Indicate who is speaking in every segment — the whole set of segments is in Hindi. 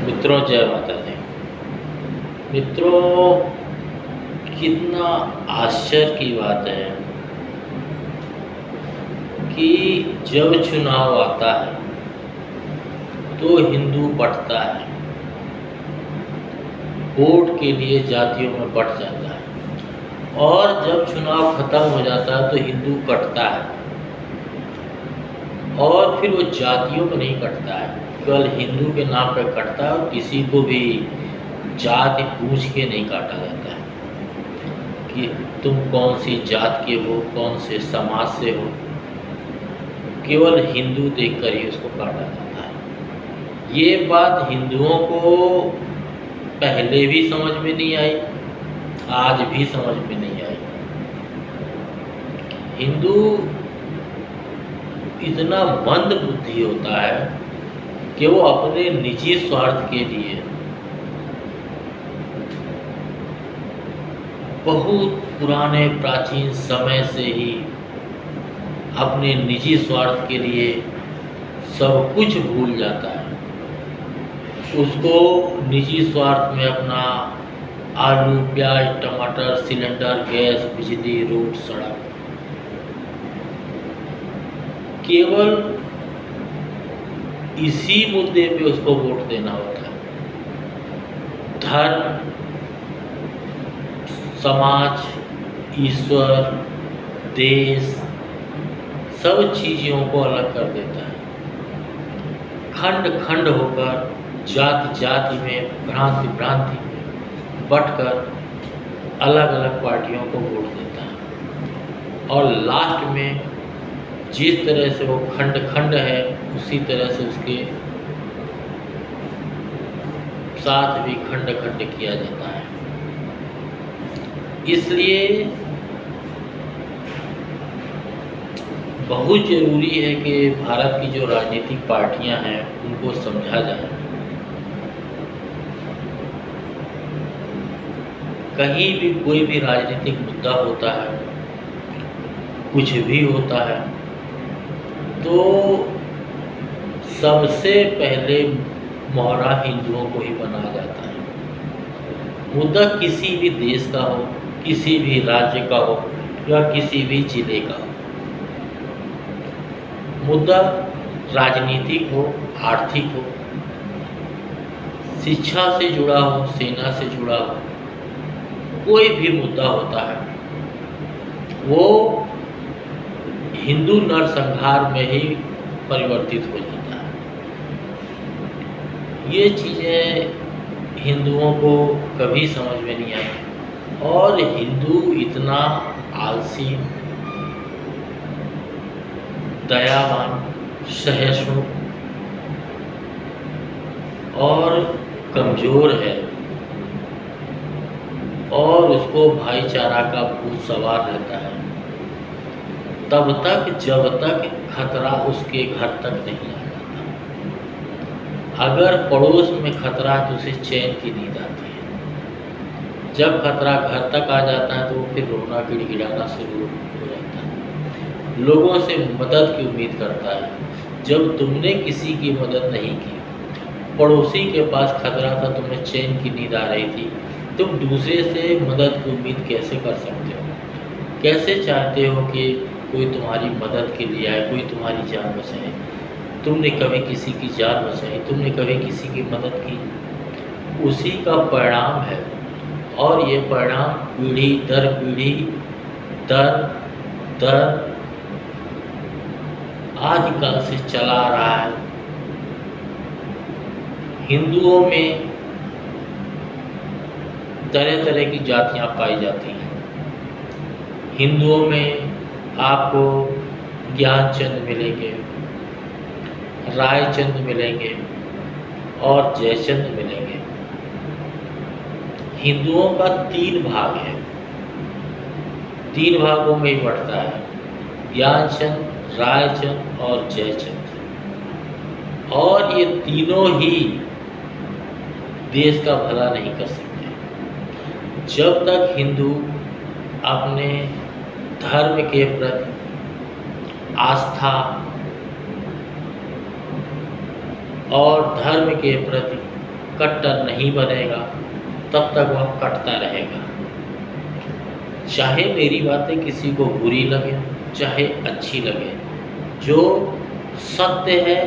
Speaker 1: मित्रों, जय माता दी। मित्रों, कितना आश्चर्य की बात है कि जब चुनाव आता है तो हिंदू बँटता है, वोट के लिए जातियों में बँट जाता है, और जब चुनाव खत्म हो जाता है तो हिंदू कटता है। और फिर वो जातियों में नहीं कटता है, केवल हिंदू के नाम पर कटता है, और किसी को भी जाति पूछ के नहीं काटा जाता है कि तुम कौन सी जात के हो, कौन से समाज से हो। केवल हिंदू देखकर ही उसको काटा जाता है। ये बात हिंदुओं को पहले भी समझ में नहीं आई, आज भी समझ में नहीं आई। हिंदू इतना मंद बुद्धि होता है कि वो अपने निजी स्वार्थ के लिए बहुत पुराने प्राचीन समय से ही अपने निजी स्वार्थ के लिए सब कुछ भूल जाता है। उसको निजी स्वार्थ में अपना आलू, प्याज, टमाटर, सिलेंडर, गैस, बिजली, रोड, सड़क, केवल इसी मुद्दे पे उसको वोट देना होता है। धर्म, समाज, ईश्वर, देश, सब चीज़ों को अलग कर देता है। खंड खंड होकर, जाति जाति में, भ्रांति भ्रांति में बंटकर अलग अलग पार्टियों को वोट देता है, और लास्ट में जिस तरह से वो खंड खंड है उसी तरह से उसके साथ भी खंड खंड किया जाता है। इसलिए बहुत ज़रूरी है कि भारत की जो राजनीतिक पार्टियां हैं उनको समझा जाए। कहीं भी कोई भी राजनीतिक मुद्दा होता है, कुछ भी होता है, तो सबसे पहले मोहरा हिंदुओं को ही बनाया जाता है। मुद्दा किसी भी देश का हो, किसी भी राज्य का हो, या किसी भी जिले का हो, मुद्दा राजनीतिक हो, आर्थिक हो, शिक्षा से जुड़ा हो, सेना से जुड़ा हो, कोई भी मुद्दा होता है वो हिंदू नरसंहार में ही परिवर्तित हो जाता है। ये चीज़ें हिंदुओं को कभी समझ में नहीं आई, और हिंदू इतना आलसी, दयावान, सहिष्णु और कमज़ोर है, और उसको भाईचारा का भूत सवार रहता है तब तक जब तक खतरा उसके घर तक नहीं आ जाता। अगर पड़ोस में खतरा है तो उसे चैन की नींद आती है। जब खतरा घर तक आ जाता है तो वो फिर रोना गिड़गिड़ाना शुरू हो जाता है, लोगों से मदद की उम्मीद करता है। जब तुमने किसी की मदद नहीं की, पड़ोसी के पास खतरा था, तुम्हें चैन की नींद आ रही थी, तुम दूसरे से मदद की उम्मीद कैसे कर सकते हो? कैसे चाहते हो कि कोई तुम्हारी मदद के लिए आए, कोई तुम्हारी जान बचाए? तुमने कभी किसी की जान बचाई? तुमने कभी किसी की मदद की? उसी का परिणाम है, और ये परिणाम पीढ़ी दर पीढ़ी, दर दर आदिकाल से चला आ रहा है। हिंदुओं में तरह तरह की जातियां पाई जाती हैं। हिंदुओं में आपको ज्ञानचंद मिलेंगे, रायचंद मिलेंगे, और जयचंद मिलेंगे। हिंदुओं का 3 भाग है, 3 भागों में ही बढ़ता है: ज्ञानचंद, रायचंद और जयचंद। और ये तीनों ही देश का भला नहीं कर सकते जब तक हिंदू अपने धर्म के प्रति आस्था और धर्म के प्रति कट्टर नहीं बनेगा तब तक वह कटता रहेगा। चाहे मेरी बातें किसी को बुरी लगे चाहे अच्छी लगे, जो सत्य है,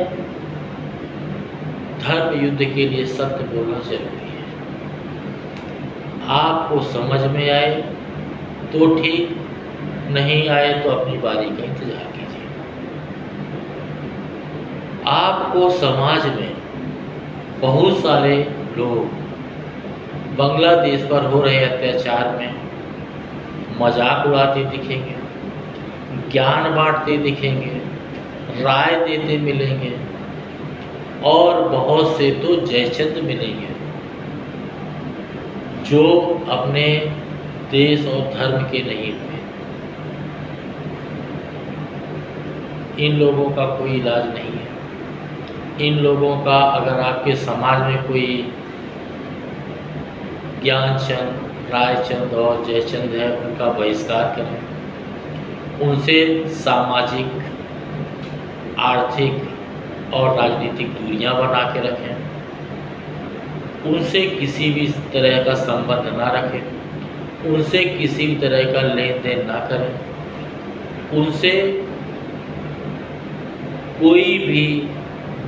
Speaker 1: धर्म युद्ध के लिए सत्य बोलना जरूरी है। आपको समझ में आए तो ठीक, नहीं आए तो अपनी बारी का इंतजार कीजिए। आपको समाज में बहुत सारे लोग बांग्लादेश पर हो रहे अत्याचार में मजाक उड़ाते दिखेंगे, ज्ञान बांटते दिखेंगे, राय देते मिलेंगे और बहुत से तो जयचंद मिलेंगे जो अपने देश और धर्म के नहीं हुए। इन लोगों का कोई इलाज नहीं है। इन लोगों का अगर आपके समाज में कोई ज्ञानचंद, रायचंद और जयचंद है, उनका बहिष्कार करें, उनसे सामाजिक, आर्थिक और राजनीतिक दूरियां बना के रखें, उनसे किसी भी तरह का संबंध ना रखें, उनसे किसी भी तरह का लेन देन ना करें, उनसे कोई भी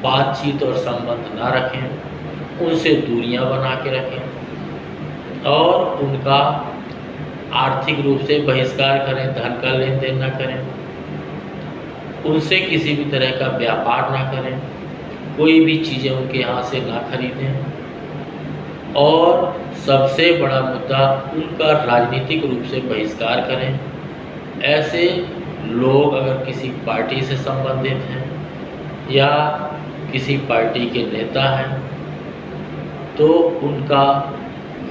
Speaker 1: बातचीत और संबंध ना रखें, उनसे दूरियां बना के रखें और उनका आर्थिक रूप से बहिष्कार करें, धन का लेन देन ना करें, उनसे किसी भी तरह का व्यापार ना करें, कोई भी चीज़ें उनके यहाँ से ना खरीदें और सबसे बड़ा मुद्दा उनका राजनीतिक रूप से बहिष्कार करें। ऐसे लोग अगर किसी पार्टी से संबंधित हैं या किसी पार्टी के नेता हैं तो उनका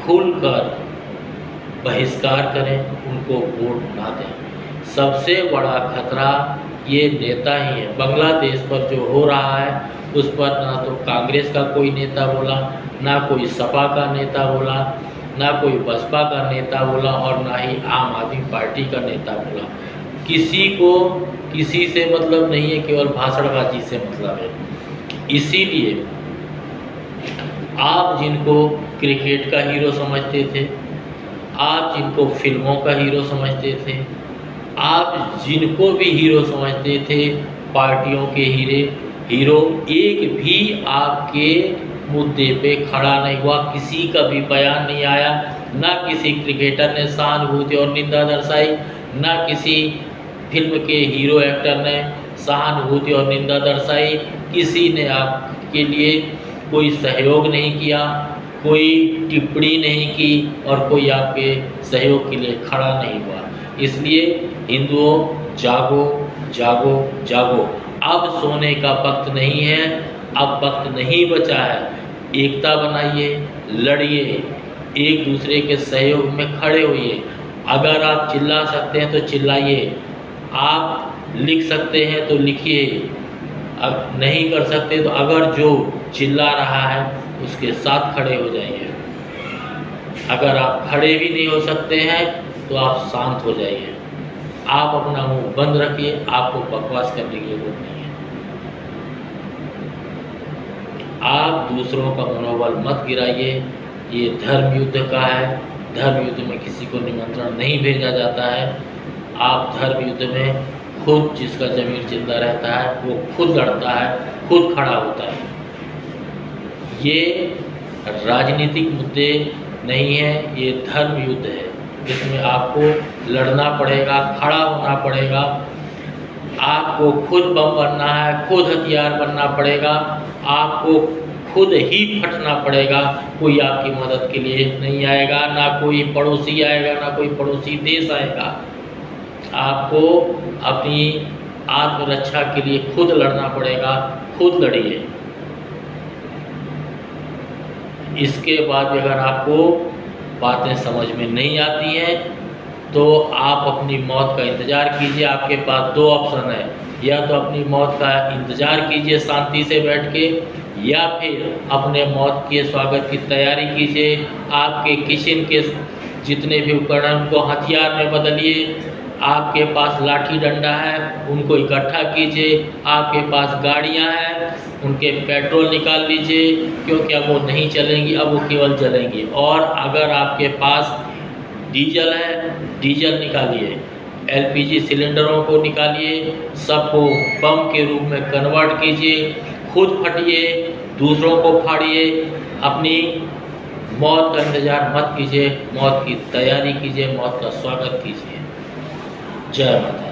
Speaker 1: खुलकर बहिष्कार करें, उनको वोट ना दें। सबसे बड़ा खतरा ये नेता ही है। बांग्लादेश पर जो हो रहा है उस पर ना तो कांग्रेस का कोई नेता बोला, ना कोई सपा का नेता बोला, ना कोई बसपा का नेता बोला और ना ही आम आदमी पार्टी का नेता बोला। किसी को किसी से मतलब नहीं है, केवल भाषणबाजी से मतलब है। इसीलिए आप जिनको क्रिकेट का हीरो समझते थे, आप जिनको फिल्मों का हीरो समझते थे, आप जिनको भी हीरो समझते थे, पार्टियों के हीरो, एक भी आपके मुद्दे पे खड़ा नहीं हुआ। किसी का भी बयान नहीं आया, ना किसी क्रिकेटर ने सहानुभूति और निंदा दर्शाई, ना किसी फिल्म के हीरो एक्टर ने सहानुभूति और निंदा दर्शाई। किसी ने आपके लिए कोई सहयोग नहीं किया, कोई टिप्पणी नहीं की और कोई आपके सहयोग के लिए खड़ा नहीं हुआ। इसलिए हिंदुओं, जागो जागो जागो। अब सोने का वक्त नहीं है, अब वक्त नहीं बचा है। एकता बनाइए, लड़िए, एक दूसरे के सहयोग में खड़े होइए। अगर आप चिल्ला सकते हैं तो चिल्लाइए, आप लिख सकते हैं तो लिखिए, अब नहीं कर सकते तो अगर जो चिल्ला रहा है उसके साथ खड़े हो जाइए। अगर आप खड़े भी नहीं हो सकते हैं तो आप शांत हो जाइए। आप अपना मुंह बंद रखिए, आपको बकवास करने की जरूरत नहीं है। आप दूसरों का मनोबल मत गिराइए। ये धर्म युद्ध का है। धर्म युद्ध में किसी को निमंत्रण नहीं भेजा जाता है। आप धर्म युद्ध में खुद, जिसका जमीर जिंदा रहता है वो खुद लड़ता है, खुद खड़ा होता है। ये राजनीतिक मुद्दे नहीं है, ये धर्म युद्ध है जिसमें आपको लड़ना पड़ेगा, खड़ा होना पड़ेगा। आपको खुद बम बनना है, खुद हथियार बनना पड़ेगा, आपको खुद ही फटना पड़ेगा। कोई आपकी मदद के लिए नहीं आएगा, ना कोई पड़ोसी आएगा, ना कोई पड़ोसी देश आएगा। आपको अपनी आत्मरक्षा के लिए खुद लड़ना पड़ेगा, खुद लड़िए। इसके बाद अगर आपको बातें समझ में नहीं आती हैं तो आप अपनी मौत का इंतज़ार कीजिए। आपके पास दो ऑप्शन है, या तो अपनी मौत का इंतज़ार कीजिए शांति से बैठ के, या फिर अपने मौत के स्वागत की तैयारी कीजिए। आपके किचन के जितने भी उपकरण उनको हथियार में बदलिए आपके पास लाठी डंडा है उनको इकट्ठा कीजिए, आपके पास गाड़ियां हैं उनके पेट्रोल निकाल लीजिए, क्योंकि अब वो नहीं चलेंगी, अब वो केवल जलेंगी। और अगर आपके पास डीजल है, डीजल निकालिए, एलपीजी सिलेंडरों को निकालिए, सबको बम के रूप में कन्वर्ट कीजिए, खुद फटिए, दूसरों को फाड़िए, अपनी मौत का इंतज़ार मत कीजिए, मौत की तैयारी कीजिए, मौत का स्वागत कीजिए। जय माता।